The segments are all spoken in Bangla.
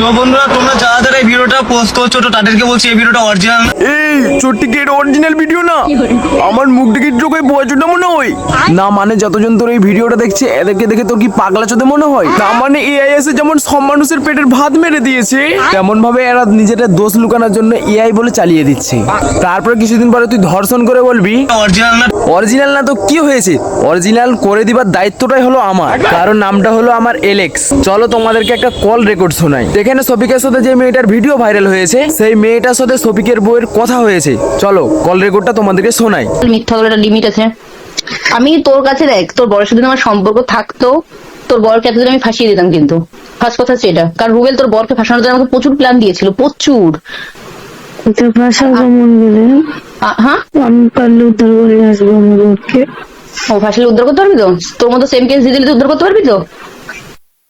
তো বন্ধুরা তোমরা যারা যারা এই ভিডিওটা পোস্ট করছো তো তাদেরকে বলছি এই ভিডিওটা অরিজিনাল। এই চোট্টিকে এটা অরিজিনাল ভিডিও না, আমার মুখ দেখে চোখে পয়সটা মনে হয় না। মানে যতজন তোর এই ভিডিওটা দেখছে এদেরকে দেখে তোর কি পাগলা চোদে মনে হয়? তার মানে এআই এসে যেমন সব মানুষের পেটের ভাত মেরে দিয়েছে, তেমন ভাবে এরা নিজেদের দোষ লুকানোর জন্য এআই বলে চালিয়ে দিচ্ছে। তারপরে কিছুদিন পরে তুই ধর্ষণ করে বলবি অরিজিনাল না। অরিজিনাল না তো কি হয়েছে, অরিজিনাল করে দিবার দায়িত্বটাই হলো আমার, কারণ নামটা হলো আমার এলেক্স। চলো তোমাদেরকে একটা কল রেকর্ড শোনাই। যেখানে শফিকের সাথে যে মেয়েটার ভিডিও ভাইরাল হয়েছে সেই মেয়েটার সাথে শফিকের বউয়ের কথা হয়েছে। চলো কল রেকর্ডটা তোমাদেরকে শোনাই। মিথ্যা বলার একটা লিমিট আছে। আমি তোর কাছে দেখ, তোর বরের সাথে আমার সম্পর্ক থাকতো, তোর বরকে এতদিন আমি ফাঁসিয়ে দিতাম। কিন্তু ফার্স্ট কথা হচ্ছে এটা, কারণ রুবেল তোর বরকে ফাঁসানোর জন্য আমাকে প্রচুর প্ল্যান দিয়েছিল, প্রচুর। তো ভাষা কেমন বলে হ্যাঁ, আমি পারলে উদ্ধার করে আসবো আমার বোনকে। ও ফাঁসিলে উদ্ধার করতে পারবি তো? তোর মতো সেম কেস দিয়ে দিলে তুই উদ্ধার করতে পারবি তো?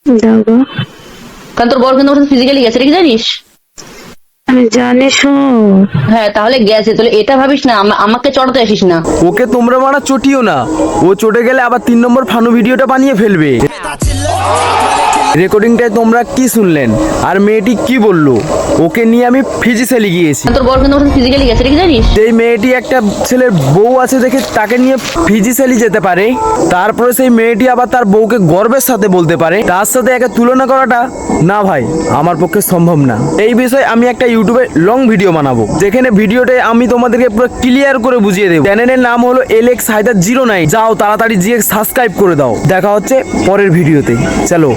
দেখো কারণ তোর বর কিন্তু ফিজিক্যালি গেছে, এটা কি জানিস? আমি জানি সব। হ্যাঁ, তাহলে গেছে। তাহলে এটা ভাবিস না আমাকে চড়াতে আসিস না। ওকে তোমরা মারা চটিও না, ও চটে গেলে আবার 3 নম্বর ফানু ভিডিওটা বানিয়ে ফেলবে। রেকর্ডিংটায় তোমরা কি শুনলেন আর মেয়েটি কি বললো, ওকে নিয়ে আমি ফিজিক্যালি গিয়েছি। তোর বর কিন্তু ফিজিক্যালি গেছে, এটা কি জানিস? সেই মেয়েটি একটা ছেলের বউ আছে দেখে তাকে নিয়ে ফিজিক্যালি যেতে পারে, তারপরে সেই মেয়েটি আবার তার বউকে গর্বের সাথে বলতে পারে, তার সাথে একে তুলনা করাটা না ভাই আমার পক্ষে সম্ভব না। এই বিষয়ে আমি একটা ইউটিউবে লং ভিডিও বানাবো, যেখানে ভিডিওটায় আমি তোমাদেরকে পুরো ক্লিয়ার করে বুঝিয়ে দেবো। চ্যানেলের নাম হলো এলেক্স হায়দার 09। যাও তাড়াতাড়ি গিয়ে সাবস্ক্রাইব করে দাও। দেখা হচ্ছে পরের ভিডিওতে। চলো।